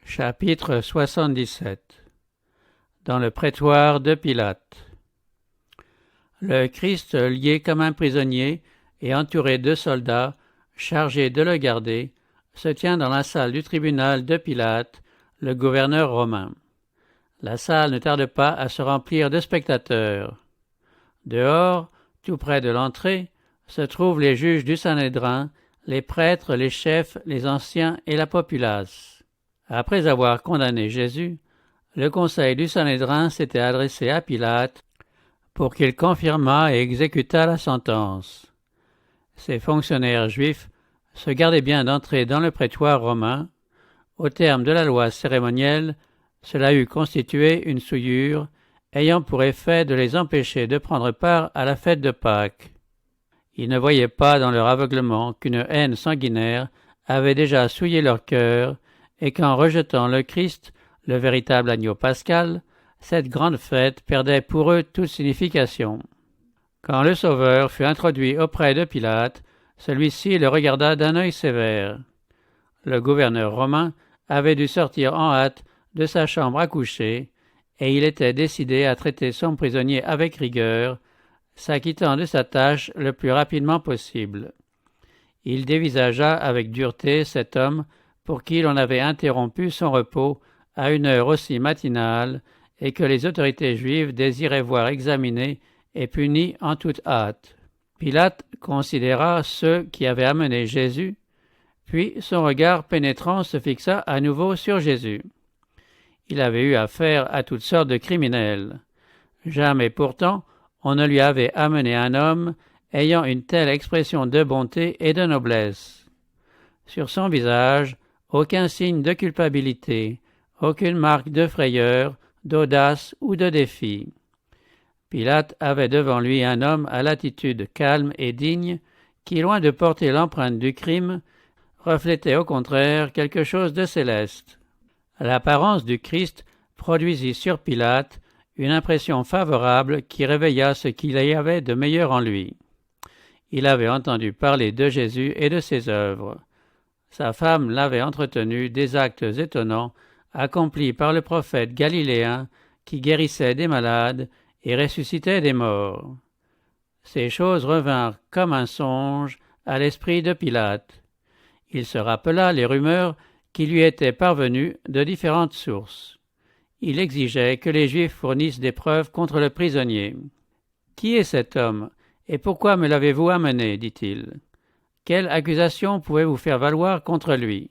Chapitre 77. Dans le prétoire de Pilate. Le Christ, lié comme un prisonnier et entouré de soldats, chargés de le garder, se tient dans la salle du tribunal de Pilate, le gouverneur romain. La salle ne tarde pas à se remplir de spectateurs. Dehors, tout près de l'entrée, se trouvent les juges du Sanhédrin, les prêtres, les chefs, les anciens et la populace. Après avoir condamné Jésus, le conseil du Sanhédrin s'était adressé à Pilate pour qu'il confirmât et exécutât la sentence. Ces fonctionnaires juifs se gardaient bien d'entrer dans le prétoire romain. Au terme de la loi cérémonielle, cela eût constitué une souillure ayant pour effet de les empêcher de prendre part à la fête de Pâques. Ils ne voyaient pas dans leur aveuglement qu'une haine sanguinaire avait déjà souillé leur cœur et qu'en rejetant le Christ, le véritable agneau pascal, cette grande fête perdait pour eux toute signification. Quand le Sauveur fut introduit auprès de Pilate, celui-ci le regarda d'un œil sévère. Le gouverneur romain avait dû sortir en hâte de sa chambre à coucher, et il était décidé à traiter son prisonnier avec rigueur, s'acquittant de sa tâche le plus rapidement possible. Il dévisagea avec dureté cet homme pour qui l'on avait interrompu son repos à une heure aussi matinale et que les autorités juives désiraient voir examiné et puni en toute hâte. Pilate considéra ceux qui avaient amené Jésus, puis son regard pénétrant se fixa à nouveau sur Jésus. Il avait eu affaire à toutes sortes de criminels. Jamais pourtant on ne lui avait amené un homme ayant une telle expression de bonté et de noblesse. Sur son visage, aucun signe de culpabilité, aucune marque de frayeur, d'audace ou de défi. Pilate avait devant lui un homme à l'attitude calme et digne, qui, loin de porter l'empreinte du crime, reflétait au contraire quelque chose de céleste. L'apparence du Christ produisit sur Pilate une impression favorable qui réveilla ce qu'il y avait de meilleur en lui. Il avait entendu parler de Jésus et de ses œuvres. Sa femme l'avait entretenu des actes étonnants accomplis par le prophète galiléen qui guérissait des malades et ressuscitait des morts. Ces choses revinrent comme un songe à l'esprit de Pilate. Il se rappela les rumeurs qui lui étaient parvenues de différentes sources. Il exigeait que les Juifs fournissent des preuves contre le prisonnier. « Qui est cet homme, et pourquoi me l'avez-vous amené » dit-il. « Quelle accusation pouvez-vous faire valoir contre lui »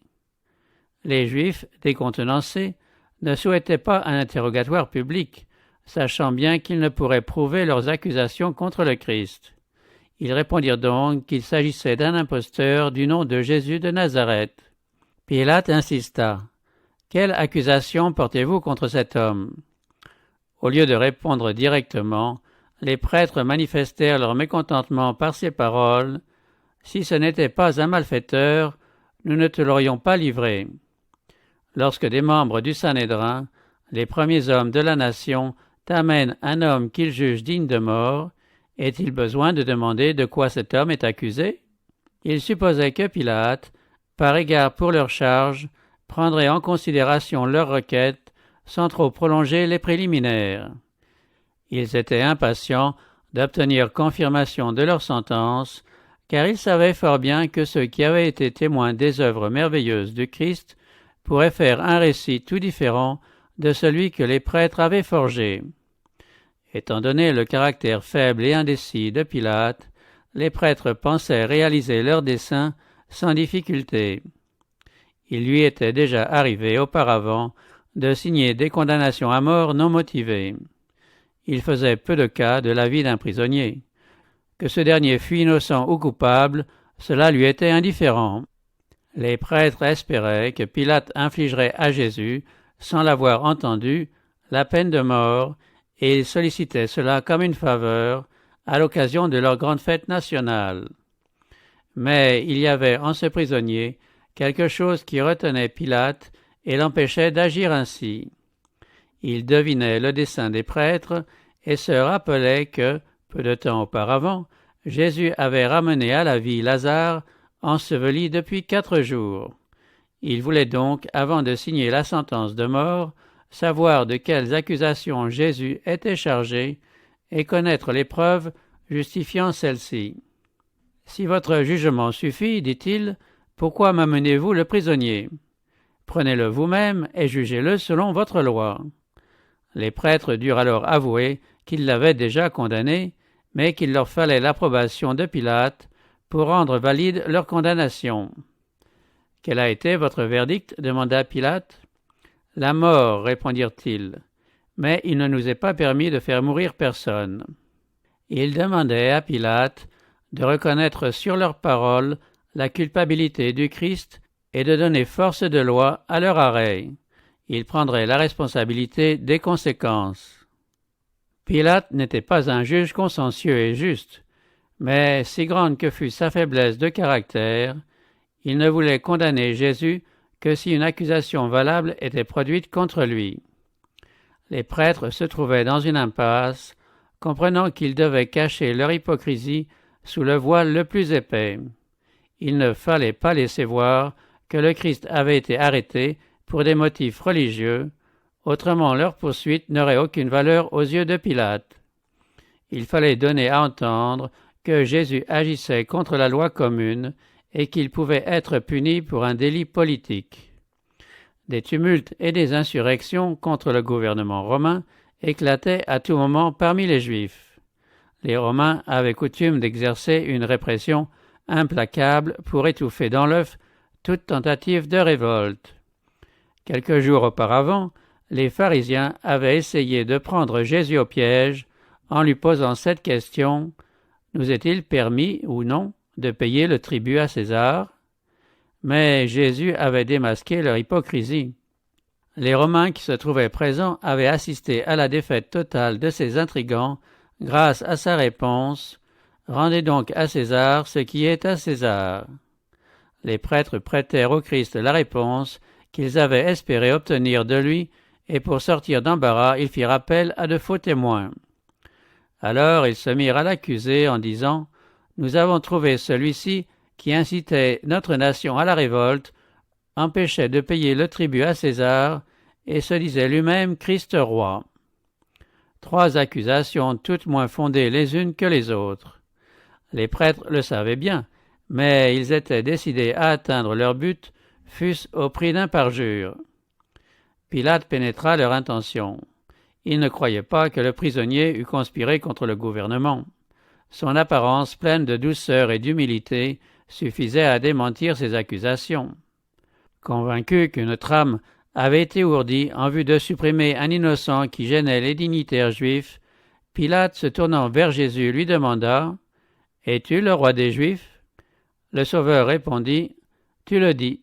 Les Juifs, décontenancés, ne souhaitaient pas un interrogatoire public, sachant bien qu'ils ne pourraient prouver leurs accusations contre le Christ. Ils répondirent donc qu'il s'agissait d'un imposteur du nom de Jésus de Nazareth. Pilate insista. « Quelle accusation portez-vous contre cet homme » Au lieu de répondre directement, les prêtres manifestèrent leur mécontentement par ces paroles. « Si ce n'était pas un malfaiteur, nous ne te l'aurions pas livré. » Lorsque des membres du Sanhédrin, les premiers hommes de la nation, t'amènent un homme qu'ils jugent digne de mort, est-il besoin de demander de quoi cet homme est accusé? Ils supposaient que Pilate, par égard pour leur charge, prendrait en considération leur requête sans trop prolonger les préliminaires. Ils étaient impatients d'obtenir confirmation de leur sentence, car ils savaient fort bien que ceux qui avaient été témoins des œuvres merveilleuses du Christ pourraient faire un récit tout différent de celui que les prêtres avaient forgé. Étant donné le caractère faible et indécis de Pilate, les prêtres pensaient réaliser leur dessein sans difficulté. Il lui était déjà arrivé auparavant de signer des condamnations à mort non motivées. Il faisait peu de cas de la vie d'un prisonnier. Que ce dernier fût innocent ou coupable, cela lui était indifférent. Les prêtres espéraient que Pilate infligerait à Jésus, sans l'avoir entendu, la peine de mort, et ils sollicitaient cela comme une faveur à l'occasion de leur grande fête nationale. Mais il y avait en ce prisonnier quelque chose qui retenait Pilate et l'empêchait d'agir ainsi. Il devinait le dessein des prêtres et se rappelait que, peu de temps auparavant, Jésus avait ramené à la vie Lazare, enseveli depuis 4 jours. Il voulait donc, avant de signer la sentence de mort, savoir de quelles accusations Jésus était chargé et connaître les preuves justifiant celles-ci. « Si votre jugement suffit, dit-il, pourquoi m'amenez-vous le prisonnier? Prenez-le vous-même et jugez-le selon votre loi. » Les prêtres durent alors avouer qu'ils l'avaient déjà condamné, mais qu'il leur fallait l'approbation de Pilate pour rendre valide leur condamnation. « Quel a été votre verdict? Demanda Pilate. « La mort, répondirent-ils, mais il ne nous est pas permis de faire mourir personne. » Ils demandaient à Pilate de reconnaître sur leurs paroles la culpabilité du Christ et de donner force de loi à leur arrêt. Ils prendraient la responsabilité des conséquences. Pilate n'était pas un juge consciencieux et juste, mais si grande que fût sa faiblesse de caractère, il ne voulait condamner Jésus que si une accusation valable était produite contre lui. Les prêtres se trouvaient dans une impasse, comprenant qu'ils devaient cacher leur hypocrisie sous le voile le plus épais. Il ne fallait pas laisser voir que le Christ avait été arrêté pour des motifs religieux, autrement leur poursuite n'aurait aucune valeur aux yeux de Pilate. Il fallait donner à entendre que Jésus agissait contre la loi commune et qu'il pouvait être puni pour un délit politique. Des tumultes et des insurrections contre le gouvernement romain éclataient à tout moment parmi les Juifs. Les Romains avaient coutume d'exercer une répression implacable pour étouffer dans l'œuf toute tentative de révolte. Quelques jours auparavant, les pharisiens avaient essayé de prendre Jésus au piège en lui posant cette question: « Nous est-il permis ou non de payer le tribut à César ?» Mais Jésus avait démasqué leur hypocrisie. Les Romains qui se trouvaient présents avaient assisté à la défaite totale de ces intrigants grâce à sa réponse: « Rendez donc à César ce qui est à César. » Les prêtres prêtèrent au Christ la réponse qu'ils avaient espéré obtenir de lui, et pour sortir d'embarras, ils firent appel à de faux témoins. Alors ils se mirent à l'accuser en disant: « Nous avons trouvé celui-ci qui incitait notre nation à la révolte, empêchait de payer le tribut à César et se disait lui-même Christ roi. » Trois accusations toutes moins fondées les unes que les autres. Les prêtres le savaient bien, mais ils étaient décidés à atteindre leur but, fût-ce au prix d'un parjure. Pilate pénétra leur intention. Il ne croyait pas que le prisonnier eût conspiré contre le gouvernement. Son apparence pleine de douceur et d'humilité suffisait à démentir ces accusations. Convaincu qu'une trame avait été ourdie en vue de supprimer un innocent qui gênait les dignitaires juifs, Pilate, se tournant vers Jésus, lui demanda: « Es-tu le roi des Juifs ?» Le Sauveur répondit: « Tu le dis. »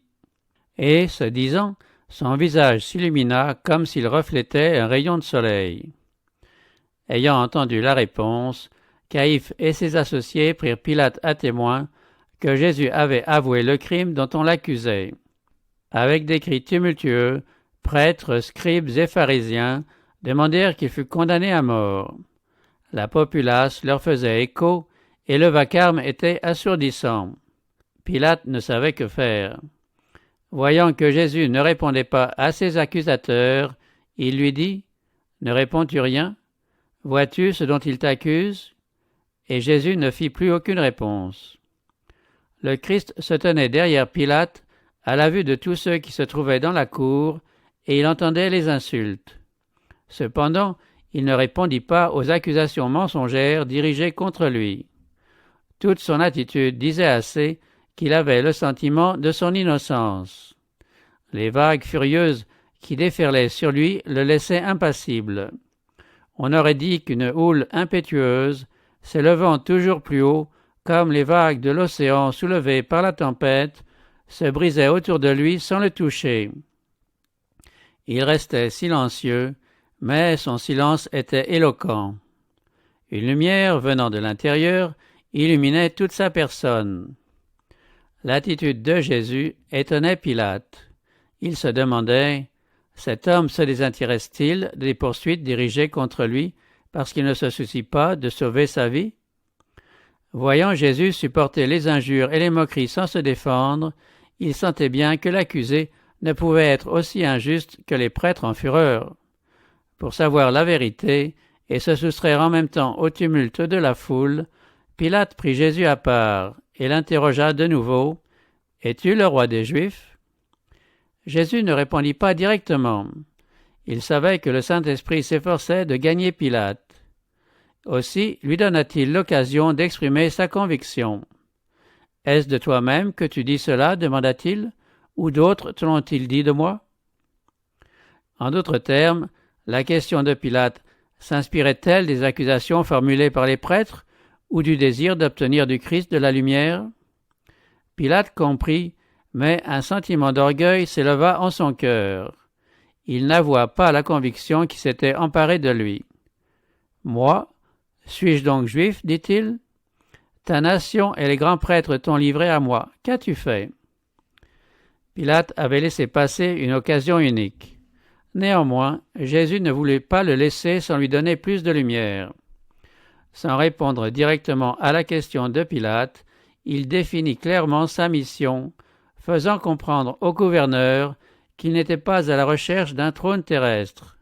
Et, ce disant, son visage s'illumina comme s'il reflétait un rayon de soleil. Ayant entendu la réponse, Caïphe et ses associés prirent Pilate à témoin que Jésus avait avoué le crime dont on l'accusait. Avec des cris tumultueux, prêtres, scribes et pharisiens demandèrent qu'il fût condamné à mort. La populace leur faisait écho et le vacarme était assourdissant. Pilate ne savait que faire. Voyant que Jésus ne répondait pas à ses accusateurs, il lui dit: « Ne réponds-tu rien? Vois-tu ce dont ils t'accusent ?» Et Jésus ne fit plus aucune réponse. Le Christ se tenait derrière Pilate, à la vue de tous ceux qui se trouvaient dans la cour, et il entendait les insultes. Cependant, il ne répondit pas aux accusations mensongères dirigées contre lui. Toute son attitude disait assez qu'il avait le sentiment de son innocence. Les vagues furieuses qui déferlaient sur lui le laissaient impassible. On aurait dit qu'une houle impétueuse, s'élevant toujours plus haut, comme les vagues de l'océan soulevées par la tempête, se brisait autour de lui sans le toucher. Il restait silencieux, mais son silence était éloquent. Une lumière venant de l'intérieur illuminait toute sa personne. L'attitude de Jésus étonnait Pilate. Il se demandait: cet homme se désintéresse-t-il des poursuites dirigées contre lui parce qu'il ne se soucie pas de sauver sa vie? Voyant Jésus supporter les injures et les moqueries sans se défendre, il sentait bien que l'accusé ne pouvait être aussi injuste que les prêtres en fureur. Pour savoir la vérité et se soustraire en même temps au tumulte de la foule, Pilate prit Jésus à part et l'interrogea de nouveau. « Es-tu le roi des Juifs » Jésus ne répondit pas directement. Il savait que le Saint-Esprit s'efforçait de gagner Pilate. Aussi lui donna-t-il l'occasion d'exprimer sa conviction. « Est-ce de toi-même que tu dis cela » demanda-t-il, « ou d'autres te l'ont-ils dit de moi » En d'autres termes, la question de Pilate s'inspirait-elle des accusations formulées par les prêtres ou du désir d'obtenir du Christ de la lumière? Pilate comprit, mais un sentiment d'orgueil s'éleva en son cœur. Il n'avoua pas la conviction qui s'était emparée de lui. « Moi, suis-je donc juif » dit-il. « Ta nation et les grands prêtres t'ont livré à moi. Qu'as-tu fait » Pilate avait laissé passer une occasion unique. Néanmoins, Jésus ne voulut pas le laisser sans lui donner plus de lumière. Sans répondre directement à la question de Pilate, il définit clairement sa mission, faisant comprendre au gouverneur qu'il n'était pas à la recherche d'un trône terrestre.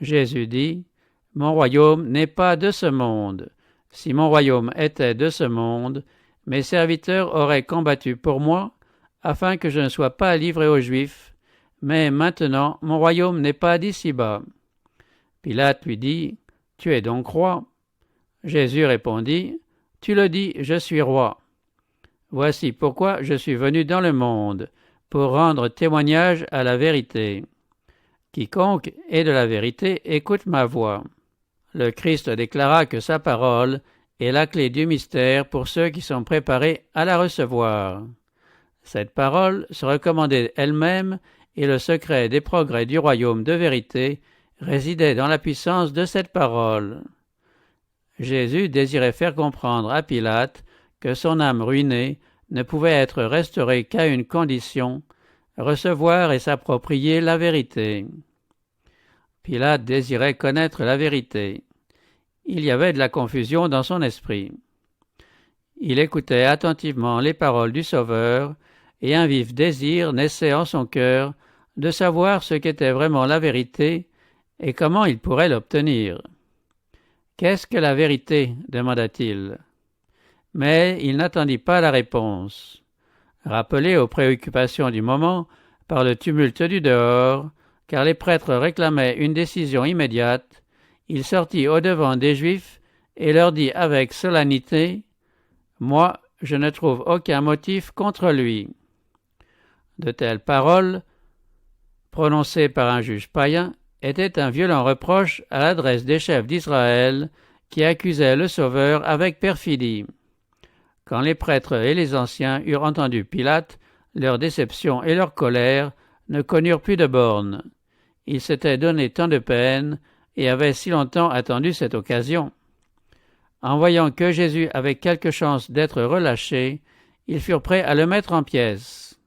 Jésus dit « Mon royaume n'est pas de ce monde. Si mon royaume était de ce monde, mes serviteurs auraient combattu pour moi, afin que je ne sois pas livré aux Juifs, mais maintenant mon royaume n'est pas d'ici-bas. » Pilate lui dit « Tu es donc roi ?» Jésus répondit « Tu le dis, je suis roi. Voici pourquoi je suis venu dans le monde, pour rendre témoignage à la vérité. Quiconque est de la vérité écoute ma voix. » Le Christ déclara que sa parole est la clé du mystère pour ceux qui sont préparés à la recevoir. Cette parole se recommandait elle-même et le secret des progrès du royaume de vérité résidait dans la puissance de cette parole. Jésus désirait faire comprendre à Pilate que son âme ruinée ne pouvait être restaurée qu'à une condition, recevoir et s'approprier la vérité. Pilate désirait connaître la vérité. Il y avait de la confusion dans son esprit. Il écoutait attentivement les paroles du Sauveur, et un vif désir naissait en son cœur de savoir ce qu'était vraiment la vérité et comment il pourrait l'obtenir. « Qu'est-ce que la vérité » demanda-t-il. Mais il n'attendit pas la réponse. Rappelé aux préoccupations du moment par le tumulte du dehors, car les prêtres réclamaient une décision immédiate, il sortit au-devant des Juifs et leur dit avec solennité « Moi, je ne trouve aucun motif contre lui. » De telles paroles, prononcées par un juge païen, étaient un violent reproche à l'adresse des chefs d'Israël qui accusaient le Sauveur avec perfidie. Quand les prêtres et les anciens eurent entendu Pilate, leur déception et leur colère ne connurent plus de bornes. Ils s'étaient donné tant de peine et avaient si longtemps attendu cette occasion. En voyant que Jésus avait quelque chance d'être relâché, ils furent prêts à le mettre en pièces.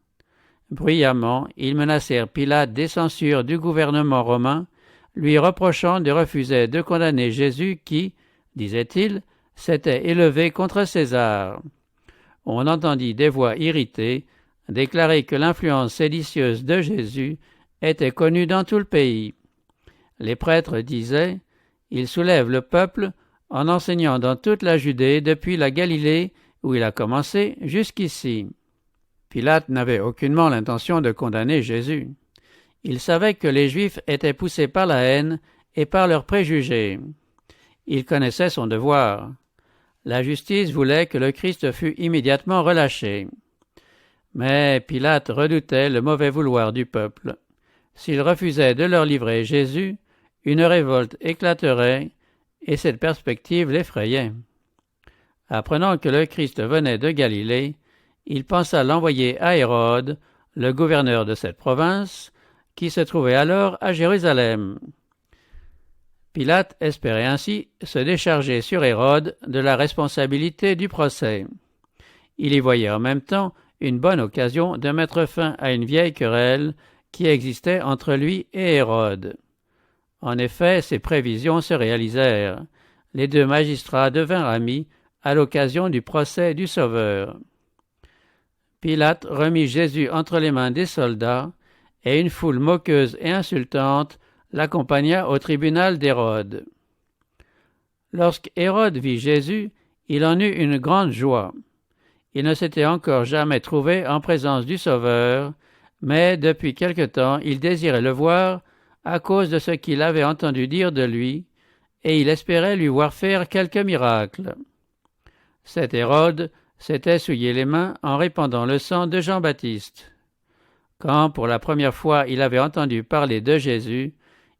Bruyamment, ils menacèrent Pilate des censures du gouvernement romain, lui reprochant de refuser de condamner Jésus qui, disait-il, s'était élevé contre César. On entendit des voix irritées déclarer que l'influence séditieuse de Jésus était connue dans tout le pays. Les prêtres disaient « Il soulève le peuple en enseignant dans toute la Judée depuis la Galilée où il a commencé jusqu'ici. » Pilate n'avait aucunement l'intention de condamner Jésus. Il savait que les Juifs étaient poussés par la haine et par leurs préjugés. Il connaissait son devoir. La justice voulait que le Christ fût immédiatement relâché. Mais Pilate redoutait le mauvais vouloir du peuple. S'il refusait de leur livrer Jésus, une révolte éclaterait et cette perspective l'effrayait. Apprenant que le Christ venait de Galilée, il pensa l'envoyer à Hérode, le gouverneur de cette province, qui se trouvait alors à Jérusalem. Pilate espérait ainsi se décharger sur Hérode de la responsabilité du procès. Il y voyait en même temps une bonne occasion de mettre fin à une vieille querelle qui existait entre lui et Hérode. En effet, ses prévisions se réalisèrent. Les deux magistrats devinrent amis à l'occasion du procès du Sauveur. Pilate remit Jésus entre les mains des soldats, et une foule moqueuse et insultante l'accompagna au tribunal d'Hérode. Lorsqu'Hérode vit Jésus, il en eut une grande joie. Il ne s'était encore jamais trouvé en présence du Sauveur, mais depuis quelque temps il désirait le voir à cause de ce qu'il avait entendu dire de lui, et il espérait lui voir faire quelque miracle. Cet Hérode s'était souillé les mains en répandant le sang de Jean-Baptiste. Quand pour la première fois il avait entendu parler de Jésus,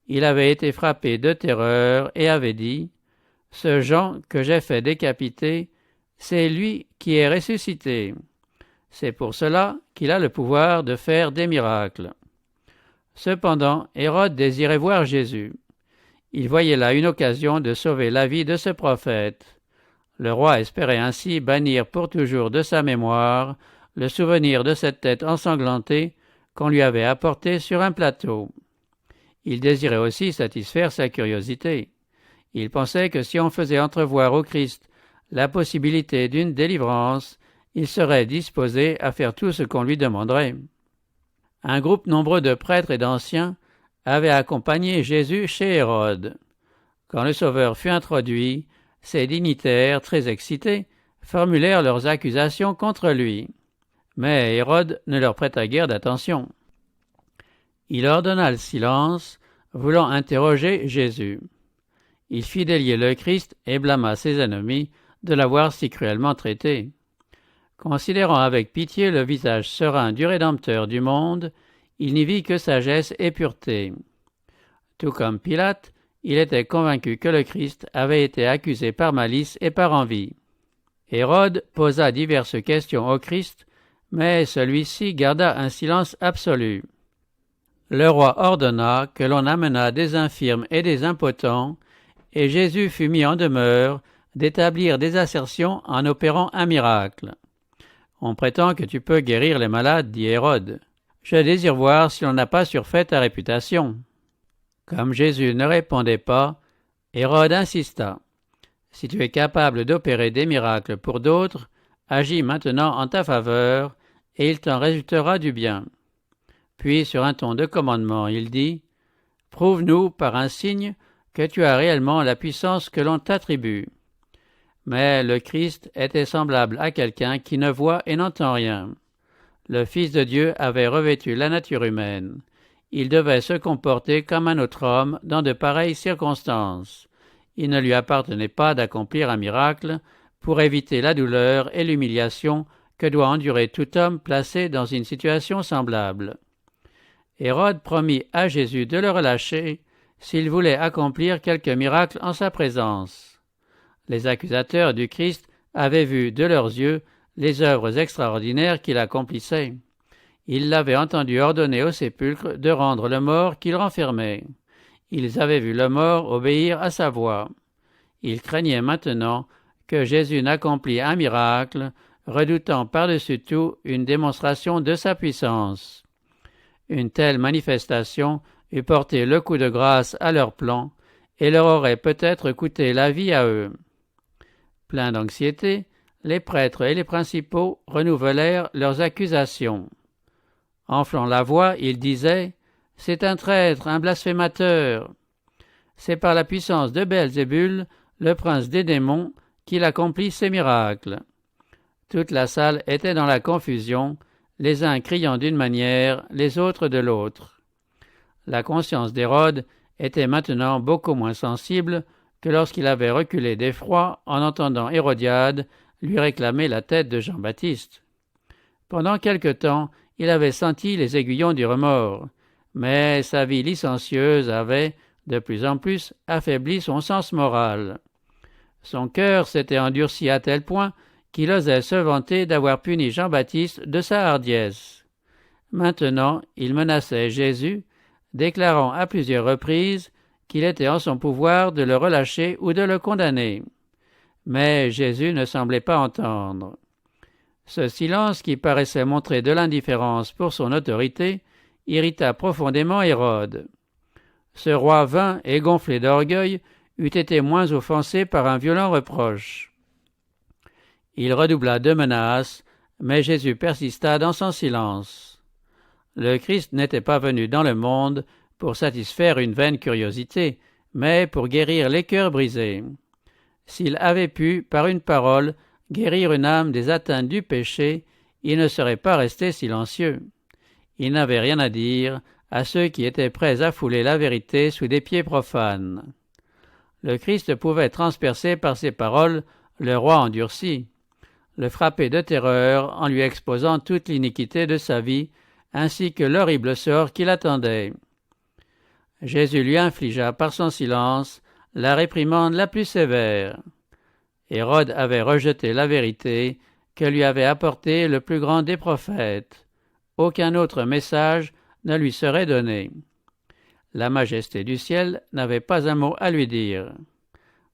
il avait été frappé de terreur et avait dit « Ce Jean que j'ai fait décapiter, c'est lui qui est ressuscité. C'est pour cela qu'il a le pouvoir de faire des miracles. » Cependant, Hérode désirait voir Jésus. Il voyait là une occasion de sauver la vie de ce prophète. Le roi espérait ainsi bannir pour toujours de sa mémoire le souvenir de cette tête ensanglantée qu'on lui avait apportée sur un plateau. Il désirait aussi satisfaire sa curiosité. Il pensait que si on faisait entrevoir au Christ la possibilité d'une délivrance, il serait disposé à faire tout ce qu'on lui demanderait. Un groupe nombreux de prêtres et d'anciens avait accompagné Jésus chez Hérode. Quand le Sauveur fut introduit, ces dignitaires, très excités, formulèrent leurs accusations contre lui. Mais Hérode ne leur prêta guère d'attention. Il ordonna le silence, voulant interroger Jésus. Il fit délier le Christ et blâma ses ennemis de l'avoir si cruellement traité. Considérant avec pitié le visage serein du Rédempteur du monde, il n'y vit que sagesse et pureté. Tout comme Pilate, il était convaincu que le Christ avait été accusé par malice et par envie. Hérode posa diverses questions au Christ, mais celui-ci garda un silence absolu. Le roi ordonna que l'on amenât des infirmes et des impotents, et Jésus fut mis en demeure d'établir des assertions en opérant un miracle. « On prétend que tu peux guérir les malades, dit Hérode. Je désire voir si l'on n'a pas surfait ta réputation. » Comme Jésus ne répondait pas, Hérode insista. « Si tu es capable d'opérer des miracles pour d'autres, agis maintenant en ta faveur, et il t'en résultera du bien. » Puis, sur un ton de commandement, il dit « Prouve-nous par un signe que tu as réellement la puissance que l'on t'attribue. » Mais le Christ était semblable à quelqu'un qui ne voit et n'entend rien. Le Fils de Dieu avait revêtu la nature humaine. Il devait se comporter comme un autre homme dans de pareilles circonstances. Il ne lui appartenait pas d'accomplir un miracle pour éviter la douleur et l'humiliation que doit endurer tout homme placé dans une situation semblable. Hérode promit à Jésus de le relâcher s'il voulait accomplir quelque miracle en sa présence. Les accusateurs du Christ avaient vu de leurs yeux les œuvres extraordinaires qu'il accomplissait. Ils l'avaient entendu ordonner au sépulcre de rendre le mort qu'il renfermait. Ils avaient vu le mort obéir à sa voix. Ils craignaient maintenant que Jésus n'accomplît un miracle, redoutant par-dessus tout une démonstration de sa puissance. Une telle manifestation eût porté le coup de grâce à leur plan et leur aurait peut-être coûté la vie à eux. Pleins d'anxiété, les prêtres et les principaux renouvelèrent leurs accusations. Enflant la voix, ils disaient « C'est un traître, un blasphémateur. C'est par la puissance de Belzébul, le prince des démons, qu'il accomplit ces miracles. » Toute la salle était dans la confusion, les uns criant d'une manière, les autres de l'autre. La conscience d'Hérode était maintenant beaucoup moins sensible que lorsqu'il avait reculé d'effroi en entendant Hérodiade lui réclamer la tête de Jean-Baptiste. Pendant quelque temps, il avait senti les aiguillons du remords, mais sa vie licencieuse avait, de plus en plus, affaibli son sens moral. Son cœur s'était endurci à tel point qu'il osait se vanter d'avoir puni Jean-Baptiste de sa hardiesse. Maintenant, il menaçait Jésus, déclarant à plusieurs reprises qu'il était en son pouvoir de le relâcher ou de le condamner. Mais Jésus ne semblait pas entendre. Ce silence, qui paraissait montrer de l'indifférence pour son autorité, irrita profondément Hérode. Ce roi vain et gonflé d'orgueil eût été moins offensé par un violent reproche. Il redoubla de menaces, mais Jésus persista dans son silence. Le Christ n'était pas venu dans le monde pour satisfaire une vaine curiosité, mais pour guérir les cœurs brisés. S'il avait pu, par une parole, guérir une âme des atteintes du péché, il ne serait pas resté silencieux. Il n'avait rien à dire à ceux qui étaient prêts à fouler la vérité sous des pieds profanes. Le Christ pouvait transpercer par ses paroles le roi endurci, le frapper de terreur en lui exposant toute l'iniquité de sa vie, ainsi que l'horrible sort qui l'attendait. Jésus lui infligea par son silence la réprimande la plus sévère. Hérode avait rejeté la vérité que lui avait apportée le plus grand des prophètes. Aucun autre message ne lui serait donné. La majesté du ciel n'avait pas un mot à lui dire.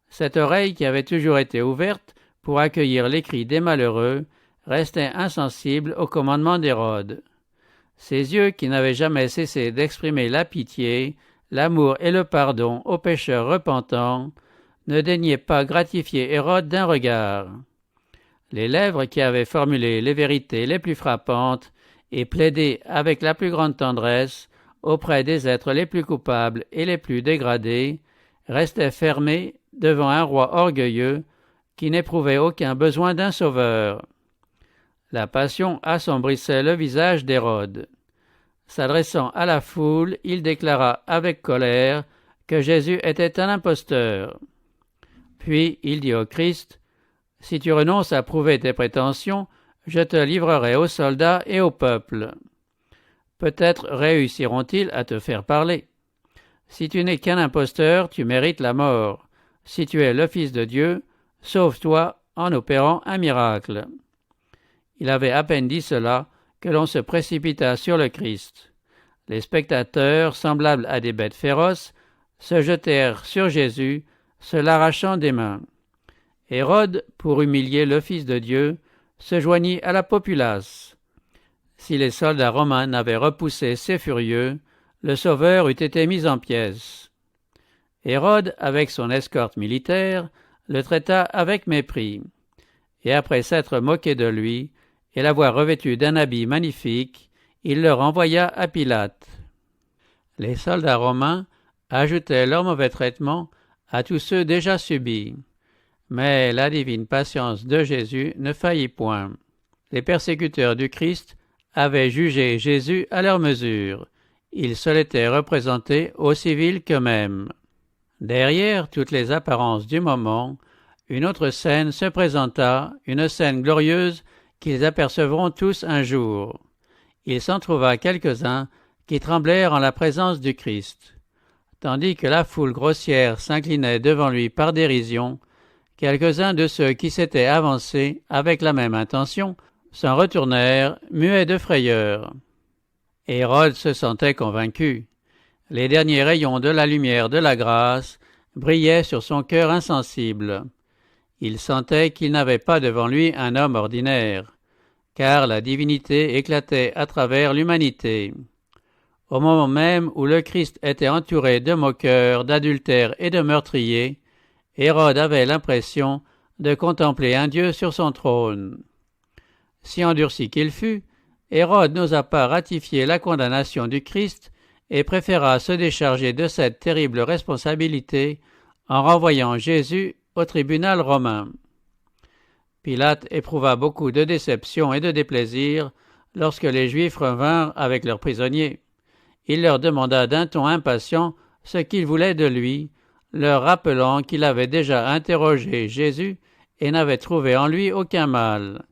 Cette oreille qui avait toujours été ouverte pour accueillir les cris des malheureux restait insensible au commandement d'Hérode. Ses yeux qui n'avaient jamais cessé d'exprimer la pitié, l'amour et le pardon aux pécheurs repentants, ne daignaient pas gratifier Hérode d'un regard. Les lèvres qui avaient formulé les vérités les plus frappantes et plaidé avec la plus grande tendresse auprès des êtres les plus coupables et les plus dégradés, restaient fermées devant un roi orgueilleux qui n'éprouvait aucun besoin d'un sauveur. La passion assombrissait le visage d'Hérode. S'adressant à la foule, il déclara avec colère que Jésus était un imposteur. Puis il dit au Christ, « Si tu renonces à prouver tes prétentions, je te livrerai aux soldats et au peuple. Peut-être réussiront-ils à te faire parler. Si tu n'es qu'un imposteur, tu mérites la mort. Si tu es le Fils de Dieu, sauve-toi en opérant un miracle. » Il avait à peine dit cela que l'on se précipita sur le Christ. Les spectateurs, semblables à des bêtes féroces, se jetèrent sur Jésus, se l'arrachant des mains. Hérode, pour humilier le Fils de Dieu, se joignit à la populace. Si les soldats romains n'avaient repoussé ces furieux, le Sauveur eût été mis en pièces. Hérode, avec son escorte militaire, le traita avec mépris, et après s'être moqué de lui et l'avoir revêtu d'un habit magnifique, il le renvoya à Pilate. Les soldats romains ajoutaient leur mauvais traitement à tous ceux déjà subis. Mais la divine patience de Jésus ne faillit point. Les persécuteurs du Christ avaient jugé Jésus à leur mesure. Ils se l'étaient représenté aussi vil qu'eux-mêmes. Derrière toutes les apparences du moment, une autre scène se présenta, une scène glorieuse qu'ils apercevront tous un jour. Il s'en trouva quelques-uns qui tremblèrent en la présence du Christ. Tandis que la foule grossière s'inclinait devant lui par dérision, quelques-uns de ceux qui s'étaient avancés avec la même intention s'en retournèrent, muets de frayeur. Hérode se sentait convaincu. Les derniers rayons de la lumière de la grâce brillaient sur son cœur insensible. Il sentait qu'il n'avait pas devant lui un homme ordinaire, car la divinité éclatait à travers l'humanité. Au moment même où le Christ était entouré de moqueurs, d'adultères et de meurtriers, Hérode avait l'impression de contempler un Dieu sur son trône. Si endurci qu'il fût, Hérode n'osa pas ratifier la condamnation du Christ et préféra se décharger de cette terrible responsabilité en renvoyant Jésus au tribunal romain. Pilate éprouva beaucoup de déception et de déplaisir lorsque les Juifs revinrent avec leurs prisonniers. Il leur demanda d'un ton impatient ce qu'ils voulaient de lui, leur rappelant qu'il avait déjà interrogé Jésus et n'avait trouvé en lui aucun mal.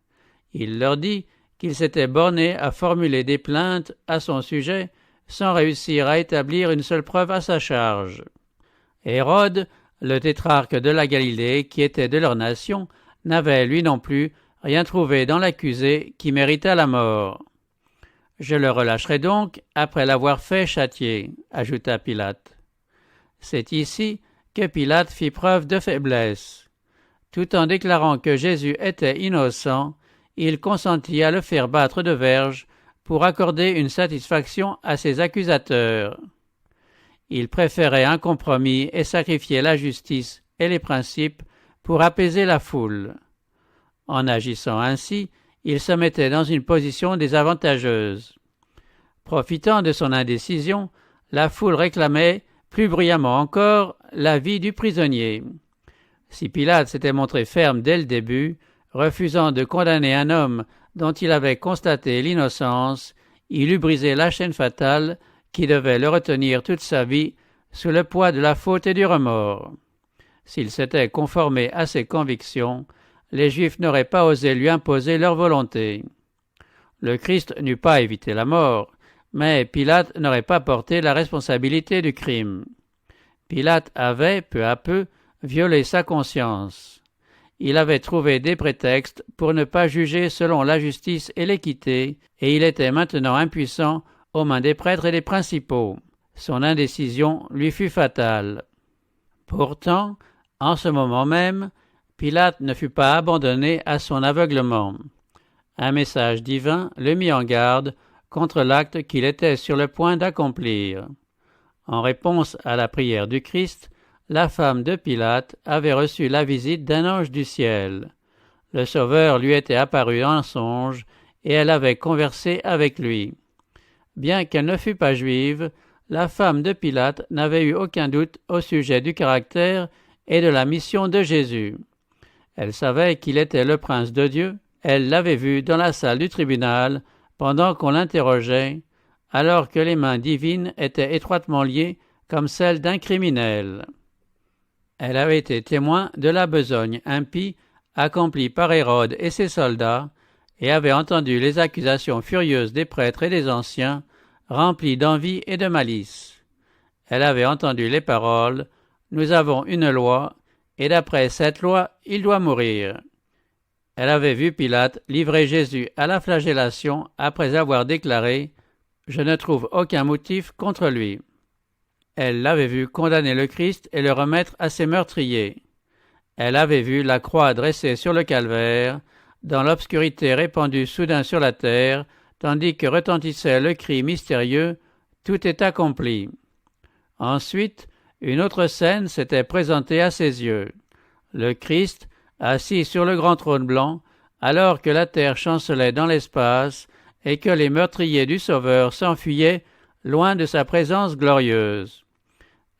Il leur dit qu'il s'était borné à formuler des plaintes à son sujet sans réussir à établir une seule preuve à sa charge. Hérode, le tétrarque de la Galilée, qui était de leur nation, n'avait lui non plus rien trouvé dans l'accusé qui méritât la mort. « Je le relâcherai donc après l'avoir fait châtier », ajouta Pilate. C'est ici que Pilate fit preuve de faiblesse. Tout en déclarant que Jésus était innocent, il consentit à le faire battre de verges pour accorder une satisfaction à ses accusateurs. Il préférait un compromis et sacrifier la justice et les principes pour apaiser la foule. En agissant ainsi, il se mettait dans une position désavantageuse. Profitant de son indécision, la foule réclamait, plus bruyamment encore, la vie du prisonnier. Si Pilate s'était montré ferme dès le début, refusant de condamner un homme dont il avait constaté l'innocence, il eût brisé la chaîne fatale qui devait le retenir toute sa vie sous le poids de la faute et du remords. S'il s'était conformé à ses convictions, les Juifs n'auraient pas osé lui imposer leur volonté. Le Christ n'eût pas évité la mort, mais Pilate n'aurait pas porté la responsabilité du crime. Pilate avait, peu à peu, violé sa conscience. Il avait trouvé des prétextes pour ne pas juger selon la justice et l'équité, et il était maintenant impuissant aux mains des prêtres et des principaux. Son indécision lui fut fatale. Pourtant, en ce moment même, Pilate ne fut pas abandonné à son aveuglement. Un message divin le mit en garde contre l'acte qu'il était sur le point d'accomplir. En réponse à la prière du Christ, la femme de Pilate avait reçu la visite d'un ange du ciel. Le Sauveur lui était apparu en songe et elle avait conversé avec lui. Bien qu'elle ne fût pas juive, la femme de Pilate n'avait eu aucun doute au sujet du caractère et de la mission de Jésus. Elle savait qu'il était le prince de Dieu. Elle l'avait vu dans la salle du tribunal pendant qu'on l'interrogeait, alors que les mains divines étaient étroitement liées comme celles d'un criminel. Elle avait été témoin de la besogne impie accomplie par Hérode et ses soldats, et avait entendu les accusations furieuses des prêtres et des anciens, remplies d'envie et de malice. Elle avait entendu les paroles « Nous avons une loi, et d'après cette loi, il doit mourir ». Elle avait vu Pilate livrer Jésus à la flagellation après avoir déclaré « Je ne trouve aucun motif contre lui ». Elle l'avait vu condamner le Christ et le remettre à ses meurtriers. Elle avait vu la croix dressée sur le calvaire, dans l'obscurité répandue soudain sur la terre, tandis que retentissait le cri mystérieux « Tout est accompli ». Ensuite, une autre scène s'était présentée à ses yeux. Le Christ, assis sur le grand trône blanc, alors que la terre chancelait dans l'espace et que les meurtriers du Sauveur s'enfuyaient loin de sa présence glorieuse.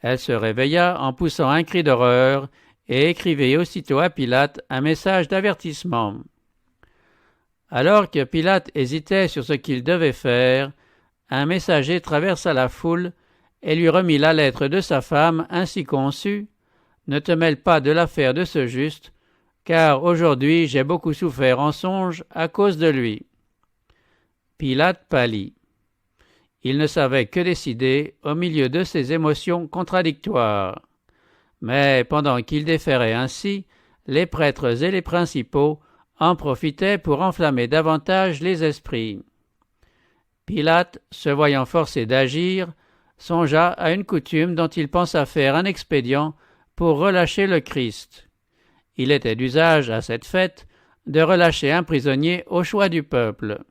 Elle se réveilla en poussant un cri d'horreur et écrivit aussitôt à Pilate un message d'avertissement. Alors que Pilate hésitait sur ce qu'il devait faire, un messager traversa la foule et lui remit la lettre de sa femme ainsi conçue. « Ne te mêle pas de l'affaire de ce juste, car aujourd'hui j'ai beaucoup souffert en songe à cause de lui. » Pilate pâlit. Il ne savait que décider au milieu de ses émotions contradictoires. Mais pendant qu'il déférait ainsi, les prêtres et les principaux en profitaient pour enflammer davantage les esprits. Pilate, se voyant forcé d'agir, songea à une coutume dont il pensa faire un expédient pour relâcher le Christ. Il était d'usage à cette fête de relâcher un prisonnier au choix du peuple.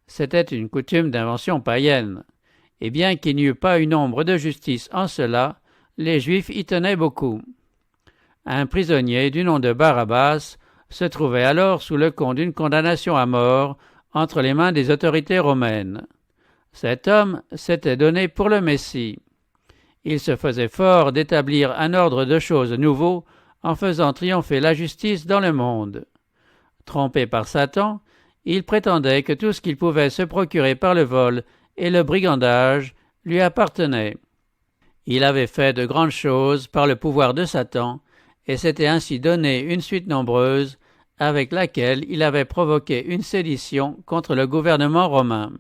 C'était une coutume d'invention païenne, et bien qu'il n'y eût pas une ombre de justice en cela, les Juifs y tenaient beaucoup. Un prisonnier du nom de Barabbas se trouvait alors sous le coup d'une condamnation à mort entre les mains des autorités romaines. Cet homme s'était donné pour le Messie. Il se faisait fort d'établir un ordre de choses nouveau en faisant triompher la justice dans le monde. Trompé par Satan, il prétendait que tout ce qu'il pouvait se procurer par le vol et le brigandage lui appartenait. Il avait fait de grandes choses par le pouvoir de Satan et s'était ainsi donné une suite nombreuse avec laquelle il avait provoqué une sédition contre le gouvernement romain.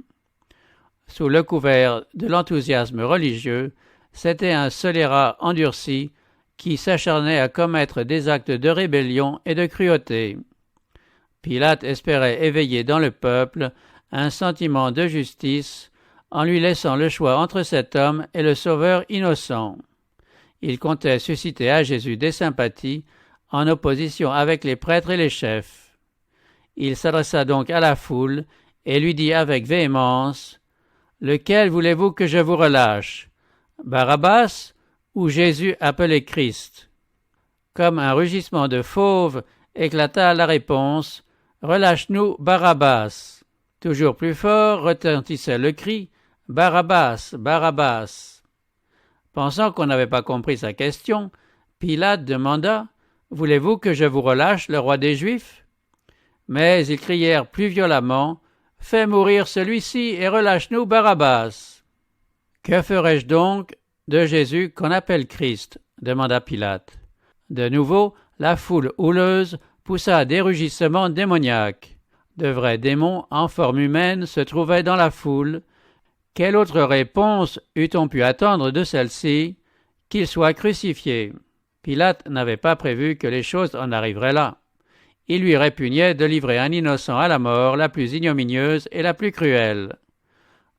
Sous le couvert de l'enthousiasme religieux, c'était un scélérat endurci qui s'acharnait à commettre des actes de rébellion et de cruauté. Pilate espérait éveiller dans le peuple un sentiment de justice en lui laissant le choix entre cet homme et le Sauveur innocent. Il comptait susciter à Jésus des sympathies en opposition avec les prêtres et les chefs. Il s'adressa donc à la foule et lui dit avec véhémence « Lequel voulez-vous que je vous relâche, Barabbas ou Jésus appelé Christ ?» Comme un rugissement de fauve éclata la réponse Relâche-nous Barabbas. Toujours plus fort retentissait le cri Barabbas, Barabbas. Pensant qu'on n'avait pas compris sa question, Pilate demanda Voulez-vous que je vous relâche le roi des Juifs? Mais ils crièrent plus violemment Fais mourir celui-ci et relâche-nous Barabbas. Que ferai-je donc de Jésus qu'on appelle Christ? Demanda Pilate. De nouveau, la foule houleuse poussa des rugissements démoniaques. De vrais démons en forme humaine se trouvaient dans la foule. Quelle autre réponse eût-on pu attendre de celle-ci? Qu'il soit crucifié. Pilate n'avait pas prévu que les choses en arriveraient là. Il lui répugnait de livrer un innocent à la mort la plus ignominieuse et la plus cruelle.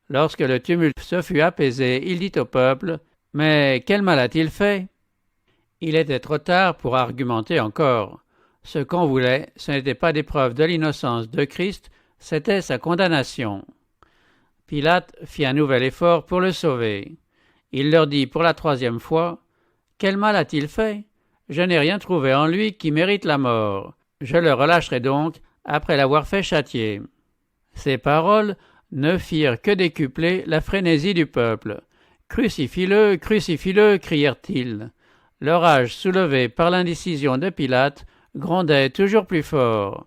Lorsque le tumulte se fut apaisé, il dit au peuple « Mais quel mal a-t-il fait ?» Il était trop tard pour argumenter encore. Ce qu'on voulait, ce n'était pas des preuves de l'innocence de Christ, c'était sa condamnation. Pilate fit un nouvel effort pour le sauver. Il leur dit pour la 3e fois « Quel mal a-t-il fait? Je n'ai rien trouvé en lui qui mérite la mort. Je le relâcherai donc après l'avoir fait châtier. » Ces paroles ne firent que décupler la frénésie du peuple. « Crucifie-le, crucifie-le » crièrent-ils. Leur rage soulevé par l'indécision de Pilate grondait toujours plus fort.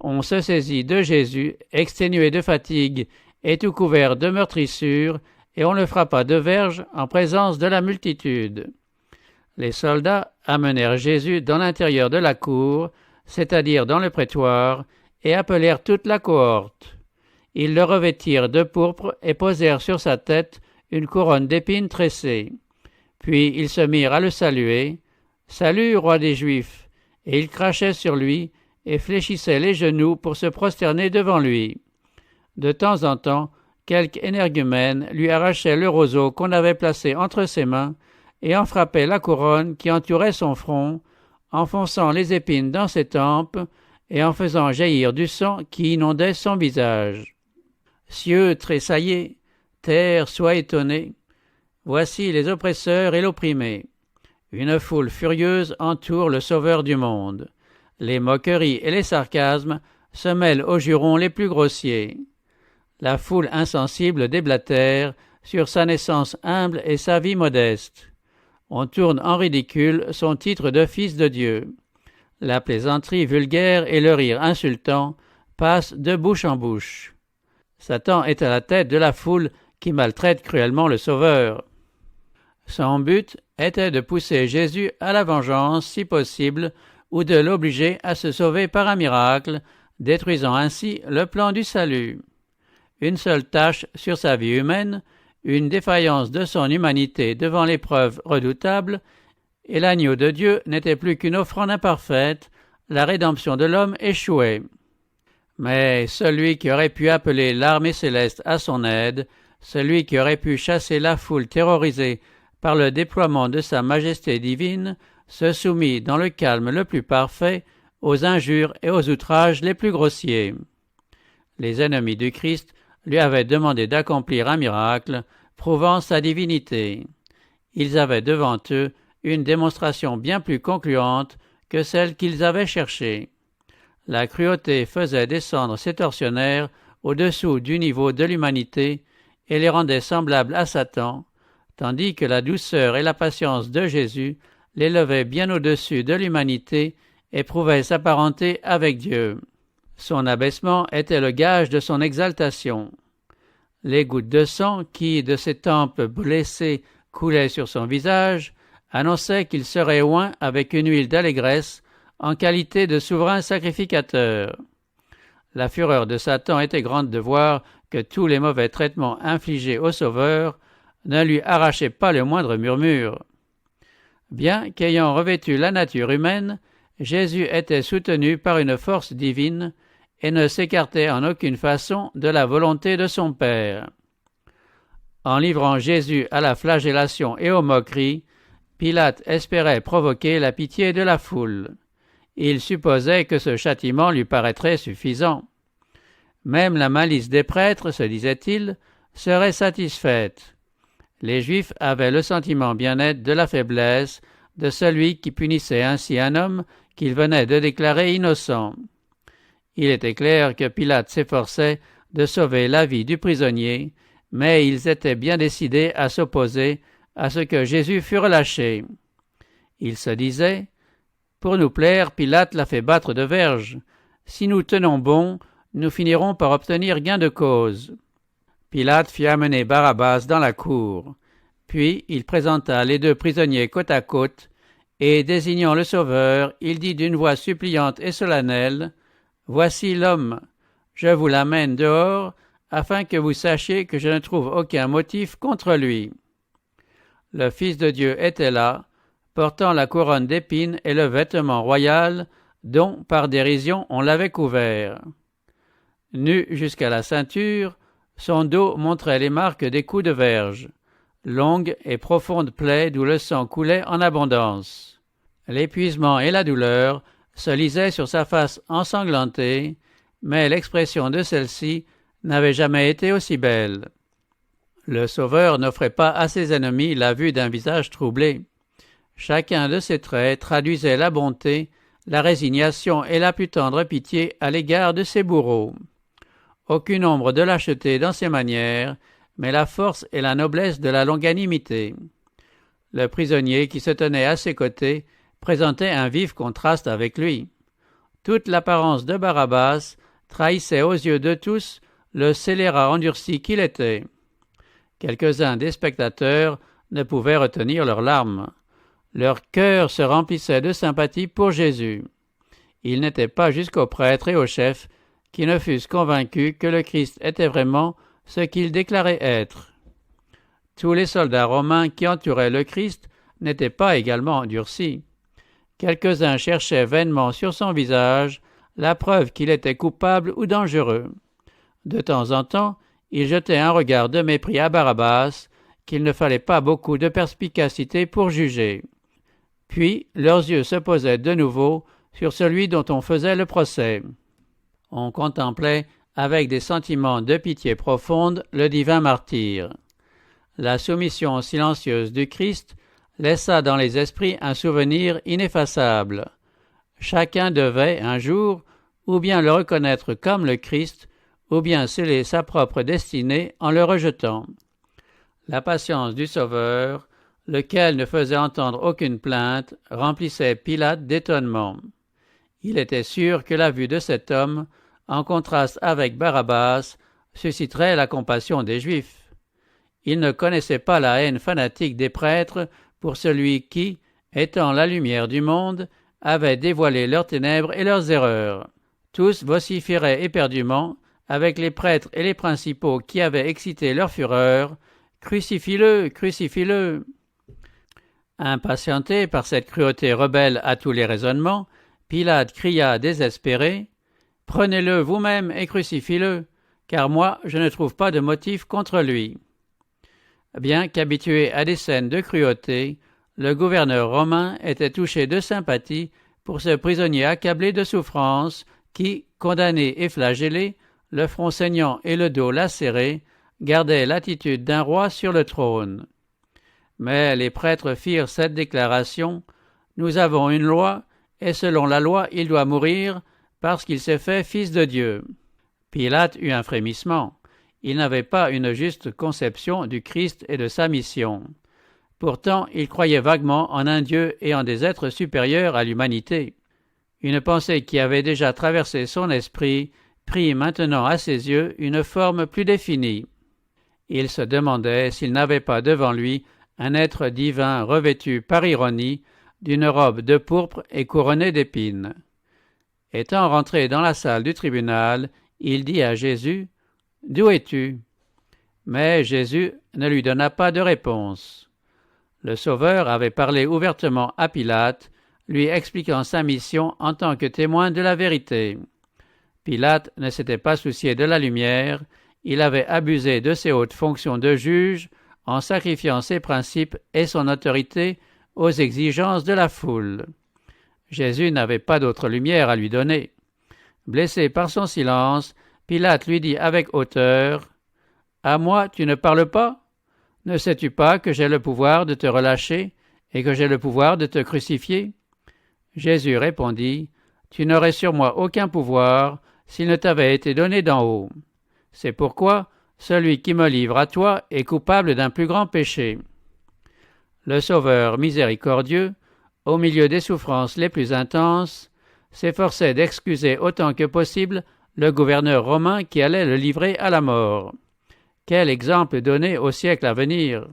On se saisit de Jésus, exténué de fatigue et tout couvert de meurtrissures, et on le frappa de verges en présence de la multitude. Les soldats amenèrent Jésus dans l'intérieur de la cour, c'est-à-dire dans le prétoire, et appelèrent toute la cohorte. Ils le revêtirent de pourpre et posèrent sur sa tête une couronne d'épines tressées. Puis ils se mirent à le saluer. « Salut, roi des Juifs !» Et ils crachaient sur lui et fléchissaient les genoux pour se prosterner devant lui. De temps en temps, quelque énergumène lui arrachait le roseau qu'on avait placé entre ses mains et en frappait la couronne qui entourait son front, enfonçant les épines dans ses tempes et en faisant jaillir du sang qui inondait son visage. Cieux tressaillez, terre soit étonnée. Voici les oppresseurs et l'opprimé. Une foule furieuse entoure le Sauveur du monde. Les moqueries et les sarcasmes se mêlent aux jurons les plus grossiers. La foule insensible déblatère sur sa naissance humble et sa vie modeste. On tourne en ridicule son titre de fils de Dieu. La plaisanterie vulgaire et le rire insultant passent de bouche en bouche. Satan est à la tête de la foule qui maltraite cruellement le Sauveur. Son but était de pousser Jésus à la vengeance si possible ou de l'obliger à se sauver par un miracle, détruisant ainsi le plan du salut. Une seule tache sur sa vie humaine, une défaillance de son humanité devant l'épreuve redoutable, et l'agneau de Dieu n'était plus qu'une offrande imparfaite, la rédemption de l'homme échouait. Mais celui qui aurait pu appeler l'armée céleste à son aide, celui qui aurait pu chasser la foule terrorisée par le déploiement de sa majesté divine, se soumit dans le calme le plus parfait aux injures et aux outrages les plus grossiers. Les ennemis du Christ lui avaient demandé d'accomplir un miracle, prouvant sa divinité. Ils avaient devant eux une démonstration bien plus concluante que celle qu'ils avaient cherchée. La cruauté faisait descendre ces tortionnaires au-dessous du niveau de l'humanité et les rendait semblables à Satan, tandis que la douceur et la patience de Jésus l'élevaient bien au-dessus de l'humanité et prouvaient sa parenté avec Dieu. Son abaissement était le gage de son exaltation. Les gouttes de sang qui, de ses tempes blessées, coulaient sur son visage, annonçaient qu'il serait oint avec une huile d'allégresse en qualité de souverain sacrificateur. La fureur de Satan était grande de voir que tous les mauvais traitements infligés au Sauveur ne lui arrachaient pas le moindre murmure. Bien qu'ayant revêtu la nature humaine, Jésus était soutenu par une force divine et ne s'écartait en aucune façon de la volonté de son Père. En livrant Jésus à la flagellation et aux moqueries, Pilate espérait provoquer la pitié de la foule. Il supposait que ce châtiment lui paraîtrait suffisant. Même la malice des prêtres, se disait-il, serait satisfaite. Les Juifs avaient le sentiment bien net de la faiblesse de celui qui punissait ainsi un homme qu'il venait de déclarer innocent. Il était clair que Pilate s'efforçait de sauver la vie du prisonnier, mais ils étaient bien décidés à s'opposer à ce que Jésus fût relâché. Ils se disaient « Pour nous plaire, Pilate l'a fait battre de verges. Si nous tenons bon, nous finirons par obtenir gain de cause. » Pilate fit amener Barabbas dans la cour. Puis il présenta les deux prisonniers côte à côte, et désignant le Sauveur, il dit d'une voix suppliante et solennelle « Voici l'homme, je vous l'amène dehors, afin que vous sachiez que je ne trouve aucun motif contre lui. » Le Fils de Dieu était là, portant la couronne d'épines et le vêtement royal, dont, par dérision, on l'avait couvert. Nu jusqu'à la ceinture, son dos montrait les marques des coups de verge, longues et profondes plaies d'où le sang coulait en abondance. L'épuisement et la douleur se lisaient sur sa face ensanglantée, mais l'expression de celle-ci n'avait jamais été aussi belle. Le Sauveur n'offrait pas à ses ennemis la vue d'un visage troublé. Chacun de ses traits traduisait la bonté, la résignation et la plus tendre pitié à l'égard de ses bourreaux. Aucune ombre de lâcheté dans ses manières, mais la force et la noblesse de la longanimité. Le prisonnier qui se tenait à ses côtés présentait un vif contraste avec lui. Toute l'apparence de Barabbas trahissait aux yeux de tous le scélérat endurci qu'il était. Quelques-uns des spectateurs ne pouvaient retenir leurs larmes. Leur cœur se remplissait de sympathie pour Jésus. Il n'était pas jusqu'aux prêtres et aux chefs qui ne fussent convaincus que le Christ était vraiment ce qu'il déclarait être. Tous les soldats romains qui entouraient le Christ n'étaient pas également endurcis. Quelques-uns cherchaient vainement sur son visage la preuve qu'il était coupable ou dangereux. De temps en temps, ils jetaient un regard de mépris à Barabbas qu'il ne fallait pas beaucoup de perspicacité pour juger. Puis leurs yeux se posaient de nouveau sur celui dont on faisait le procès. On contemplait avec des sentiments de pitié profonde le divin martyr. La soumission silencieuse du Christ laissa dans les esprits un souvenir ineffaçable. Chacun devait, un jour, ou bien le reconnaître comme le Christ, ou bien sceller sa propre destinée en le rejetant. La patience du Sauveur, lequel ne faisait entendre aucune plainte, remplissait Pilate d'étonnement. Il était sûr que la vue de cet homme, en contraste avec Barabbas, susciterait la compassion des Juifs. Il ne connaissait pas la haine fanatique des prêtres pour celui qui, étant la lumière du monde, avait dévoilé leurs ténèbres et leurs erreurs. Tous vociféraient éperdument, avec les prêtres et les principaux qui avaient excité leur fureur, « Crucifie-le, crucifie-le » Impatienté par cette cruauté rebelle à tous les raisonnements, Pilate cria désespéré « Prenez-le vous-même et crucifiez-le, car moi je ne trouve pas de motif contre lui. » Bien qu'habitué à des scènes de cruauté, le gouverneur romain était touché de sympathie pour ce prisonnier accablé de souffrance qui, condamné et flagellé, le front saignant et le dos lacéré, gardait l'attitude d'un roi sur le trône. Mais les prêtres firent cette déclaration « Nous avons une loi, et selon la loi il doit mourir, parce qu'il s'est fait fils de Dieu. » Pilate eut un frémissement. Il n'avait pas une juste conception du Christ et de sa mission. Pourtant, il croyait vaguement en un Dieu et en des êtres supérieurs à l'humanité. Une pensée qui avait déjà traversé son esprit prit maintenant à ses yeux une forme plus définie. Il se demandait s'il n'avait pas devant lui un être divin revêtu par ironie d'une robe de pourpre et couronné d'épines. Étant rentré dans la salle du tribunal, il dit à Jésus « D'où es-tu » Mais Jésus ne lui donna pas de réponse. Le Sauveur avait parlé ouvertement à Pilate, lui expliquant sa mission en tant que témoin de la vérité. Pilate ne s'était pas soucié de la lumière, il avait abusé de ses hautes fonctions de juge en sacrifiant ses principes et son autorité aux exigences de la foule. Jésus n'avait pas d'autre lumière à lui donner. Blessé par son silence, Pilate lui dit avec hauteur « À moi tu ne parles pas ? Ne sais-tu pas que j'ai le pouvoir de te relâcher et que j'ai le pouvoir de te crucifier ?» Jésus répondit « Tu n'aurais sur moi aucun pouvoir s'il ne t'avait été donné d'en haut. C'est pourquoi celui qui me livre à toi est coupable d'un plus grand péché. » Le Sauveur miséricordieux, au milieu des souffrances les plus intenses, s'efforçait d'excuser autant que possible le gouverneur romain qui allait le livrer à la mort. Quel exemple donner au siècle à venir!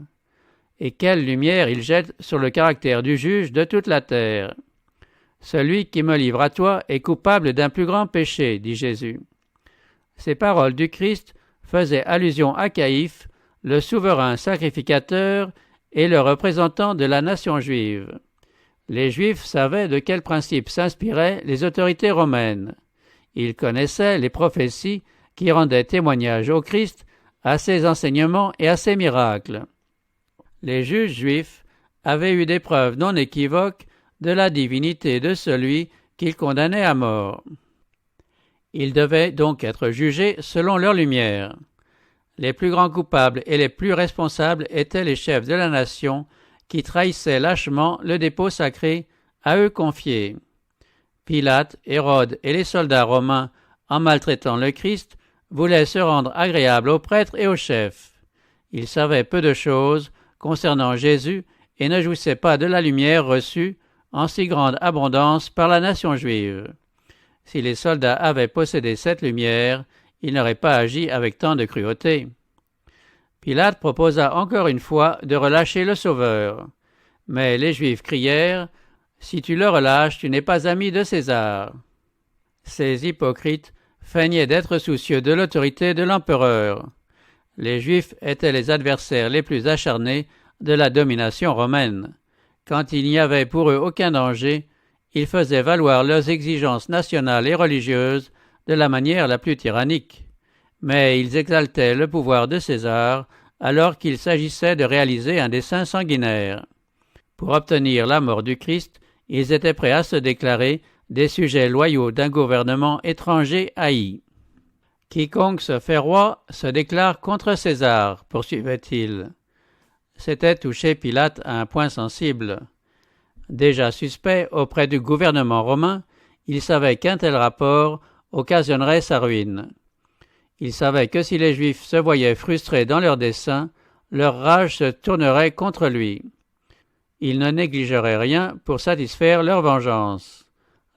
Et quelle lumière il jette sur le caractère du juge de toute la terre! Celui qui me livre à toi est coupable d'un plus grand péché, dit Jésus. Ces paroles du Christ faisaient allusion à Caïphe, le souverain sacrificateur et le représentant de la nation juive. Les Juifs savaient de quels principes s'inspiraient les autorités romaines. Ils connaissaient les prophéties qui rendaient témoignage au Christ, à ses enseignements et à ses miracles. Les juges juifs avaient eu des preuves non équivoques de la divinité de celui qu'ils condamnaient à mort. Ils devaient donc être jugés selon leur lumière. Les plus grands coupables et les plus responsables étaient les chefs de la nation qui trahissaient lâchement le dépôt sacré à eux confié. Pilate, Hérode et les soldats romains, en maltraitant le Christ, voulaient se rendre agréables aux prêtres et aux chefs. Ils savaient peu de choses concernant Jésus et ne jouissaient pas de la lumière reçue en si grande abondance par la nation juive. Si les soldats avaient possédé cette lumière, ils n'auraient pas agi avec tant de cruauté. Pilate proposa encore une fois de relâcher le Sauveur. Mais les Juifs crièrent « Si tu le relâches, tu n'es pas ami de César. » Ces hypocrites feignaient d'être soucieux de l'autorité de l'empereur. Les Juifs étaient les adversaires les plus acharnés de la domination romaine. Quand il n'y avait pour eux aucun danger, ils faisaient valoir leurs exigences nationales et religieuses de la manière la plus tyrannique. Mais ils exaltaient le pouvoir de César alors qu'il s'agissait de réaliser un dessein sanguinaire. Pour obtenir la mort du Christ, ils étaient prêts à se déclarer des sujets loyaux d'un gouvernement étranger haï. « Quiconque se fait roi se déclare contre César », poursuivait-il. C'était toucher Pilate à un point sensible. Déjà suspect auprès du gouvernement romain, il savait qu'un tel rapport occasionnerait sa ruine. Il savait que si les Juifs se voyaient frustrés dans leurs desseins, leur rage se tournerait contre lui. Il ne négligerait rien pour satisfaire leur vengeance.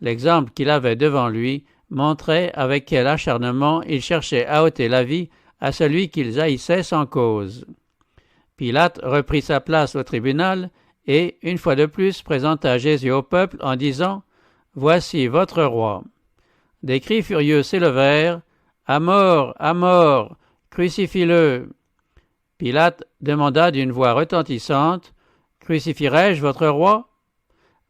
L'exemple qu'il avait devant lui montrait avec quel acharnement ils cherchaient à ôter la vie à celui qu'ils haïssaient sans cause. Pilate reprit sa place au tribunal et, une fois de plus, présenta Jésus au peuple en disant « Voici votre roi ». Des cris furieux s'élevèrent « À mort, crucifie-le ». Pilate demanda d'une voix retentissante « Crucifierai-je votre roi ?»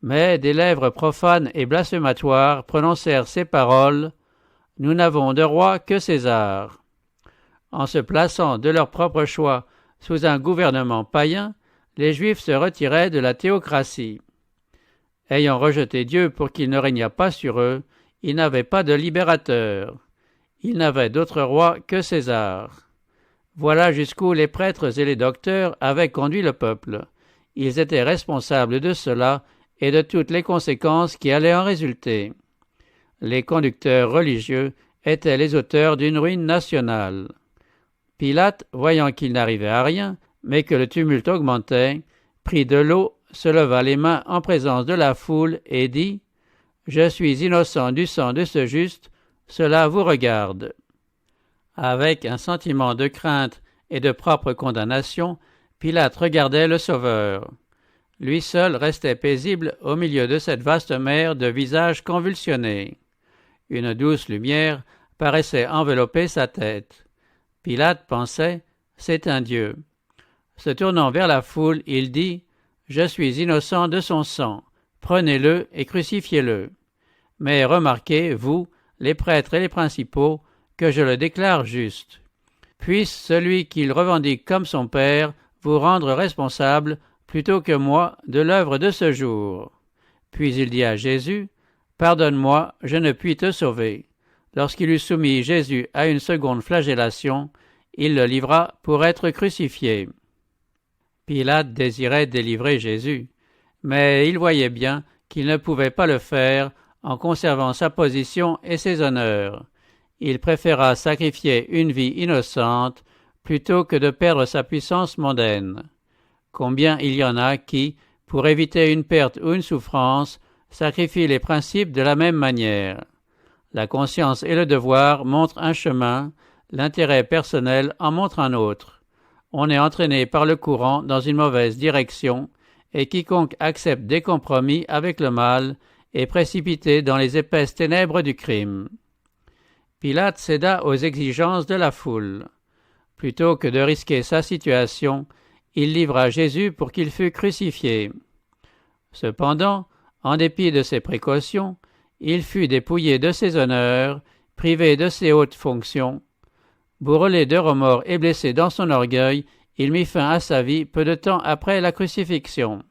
Mais des lèvres profanes et blasphématoires prononcèrent ces paroles « Nous n'avons de roi que César ». En se plaçant de leur propre choix sous un gouvernement païen, les Juifs se retiraient de la théocratie. Ayant rejeté Dieu pour qu'il ne régnât pas sur eux, ils n'avaient pas de libérateur. Ils n'avaient d'autre roi que César. Voilà jusqu'où les prêtres et les docteurs avaient conduit le peuple. Ils étaient responsables de cela et de toutes les conséquences qui allaient en résulter. Les conducteurs religieux étaient les auteurs d'une ruine nationale. Pilate, voyant qu'il n'arrivait à rien, mais que le tumulte augmentait, prit de l'eau, se leva les mains en présence de la foule et dit « Je suis innocent du sang de ce juste, cela vous regarde. » Avec un sentiment de crainte et de propre condamnation, Pilate regardait le Sauveur. Lui seul restait paisible au milieu de cette vaste mer de visages convulsionnés. Une douce lumière paraissait envelopper sa tête. Pilate pensait « C'est un Dieu ». Se tournant vers la foule, il dit « Je suis innocent de son sang, prenez-le et crucifiez-le. Mais remarquez, vous, les prêtres et les principaux, que je le déclare juste. Puisse celui qu'il revendique comme son Père vous rendre responsable, plutôt que moi, de l'œuvre de ce jour. » Puis il dit à Jésus « Pardonne-moi, je ne puis te sauver. » Lorsqu'il eut soumis Jésus à une seconde flagellation, il le livra pour être crucifié. Pilate désirait délivrer Jésus, mais il voyait bien qu'il ne pouvait pas le faire en conservant sa position et ses honneurs. il préféra sacrifier une vie innocente plutôt que de perdre sa puissance mondaine. Combien il y en a qui, pour éviter une perte ou une souffrance, sacrifient les principes de la même manière. La conscience et le devoir montrent un chemin, l'intérêt personnel en montre un autre. On est entraîné par le courant dans une mauvaise direction, et quiconque accepte des compromis avec le mal est précipité dans les épaisses ténèbres du crime. Pilate céda aux exigences de la foule. Plutôt que de risquer sa situation, il livra Jésus pour qu'il fût crucifié. Cependant, en dépit de ses précautions, il fut dépouillé de ses honneurs, privé de ses hautes fonctions. Bourrelé de remords et blessé dans son orgueil, il mit fin à sa vie peu de temps après la crucifixion.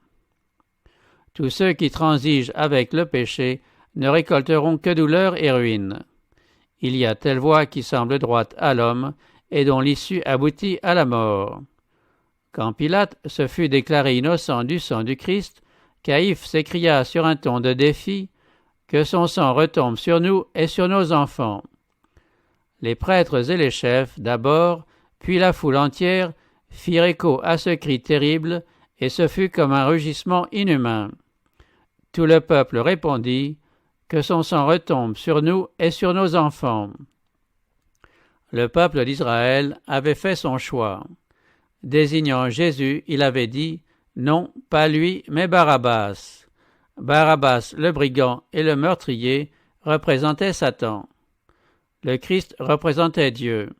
Tous ceux qui transigent avec le péché ne récolteront que douleur et ruine. Il y a telle voie qui semble droite à l'homme et dont l'issue aboutit à la mort. Quand Pilate se fut déclaré innocent du sang du Christ, Caïphe s'écria sur un ton de défi « Que son sang retombe sur nous et sur nos enfants ». Les prêtres et les chefs, d'abord, puis la foule entière, firent écho à ce cri terrible, et ce fut comme un rugissement inhumain. Tout le peuple répondit « Que son sang retombe sur nous et sur nos enfants ». Le peuple d'Israël avait fait son choix. Désignant Jésus, il avait dit « Non, pas lui, mais Barabbas ». Barabbas, le brigand et le meurtrier, représentaient Satan. Le Christ représentait Dieu.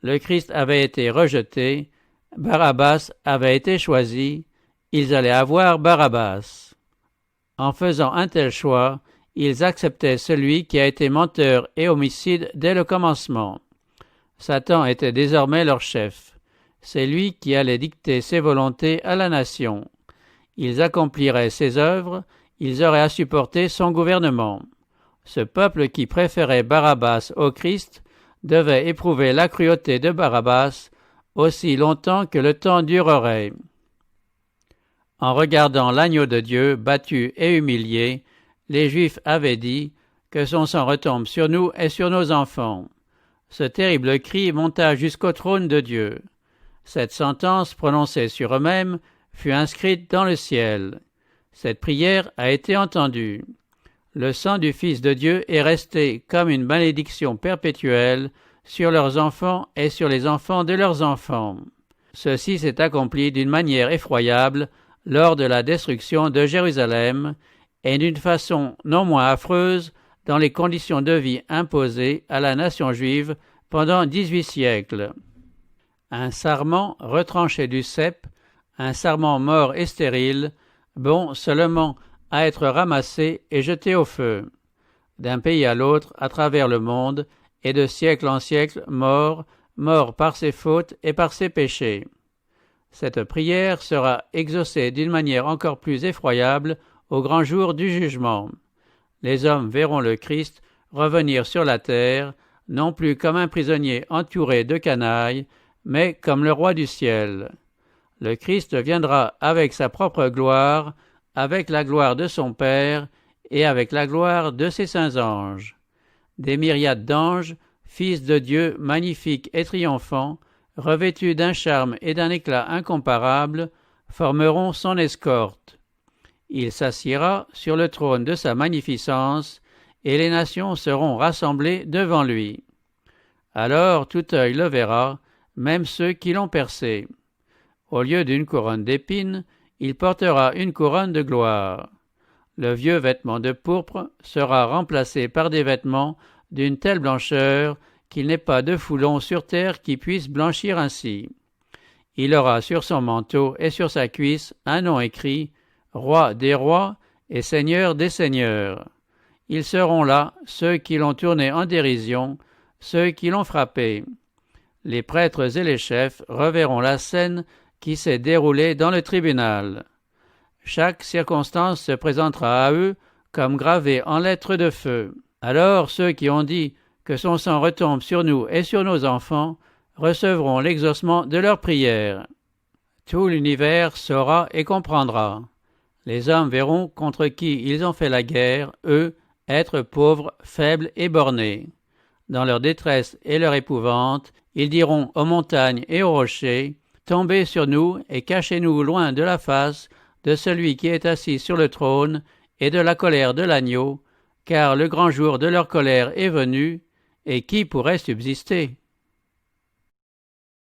Le Christ avait été rejeté, Barabbas avait été choisi, ils allaient avoir Barabbas. En faisant un tel choix, ils acceptaient celui qui a été menteur et homicide dès le commencement. Satan était désormais leur chef. C'est lui qui allait dicter ses volontés à la nation. Ils accompliraient ses œuvres, ils auraient à supporter son gouvernement. Ce peuple qui préférait Barabbas au Christ devait éprouver la cruauté de Barabbas aussi longtemps que le temps durerait. En regardant l'agneau de Dieu battu et humilié, les Juifs avaient dit « Que son sang retombe sur nous et sur nos enfants ». Ce terrible cri monta jusqu'au trône de Dieu. Cette sentence prononcée sur eux-mêmes fut inscrite dans le ciel. Cette prière a été entendue. Le sang du Fils de Dieu est resté comme une malédiction perpétuelle sur leurs enfants et sur les enfants de leurs enfants. Ceci s'est accompli d'une manière effroyable lors de la destruction de Jérusalem et d'une façon non moins affreuse dans les conditions de vie imposées à la nation juive pendant 18 siècles. Un sarment retranché du cep, un sarment mort et stérile, bon seulement à être ramassé et jeté au feu. D'un pays à l'autre, à travers le monde, et de siècle en siècle, mort par ses fautes et par ses péchés. Cette prière sera exaucée d'une manière encore plus effroyable au grand jour du jugement. Les hommes verront le Christ revenir sur la terre, non plus comme un prisonnier entouré de canailles, mais comme le roi du ciel. Le Christ viendra avec sa propre gloire, avec la gloire de son Père et avec la gloire de ses saints anges. Des myriades d'anges, fils de Dieu magnifiques et triomphants, revêtus d'un charme et d'un éclat incomparables, formeront son escorte. Il s'assiera sur le trône de sa magnificence, et les nations seront rassemblées devant lui. Alors tout œil le verra, même ceux qui l'ont percé. Au lieu d'une couronne d'épines, il portera une couronne de gloire. Le vieux vêtement de pourpre sera remplacé par des vêtements d'une telle blancheur qu'il n'est pas de foulon sur terre qui puisse blanchir ainsi. Il aura sur son manteau et sur sa cuisse un nom écrit « Roi des rois et Seigneur des seigneurs ». Ils seront là, ceux qui l'ont tourné en dérision, ceux qui l'ont frappé. Les prêtres et les chefs reverront la scène qui s'est déroulée dans le tribunal. Chaque circonstance se présentera à eux comme gravée en lettres de feu. Alors ceux qui ont dit que son sang retombe sur nous et sur nos enfants recevront l'exaucement de leurs prières. Tout l'univers saura et comprendra. Les hommes verront contre qui ils ont fait la guerre, eux, êtres pauvres, faibles et bornés. dans leur détresse et leur épouvante, ils diront aux montagnes et aux rochers, « Tombez sur nous et cachez-nous loin de la face de celui qui est assis sur le trône et de la colère de l'agneau, car le grand jour de leur colère est venu, et qui pourrait subsister ?»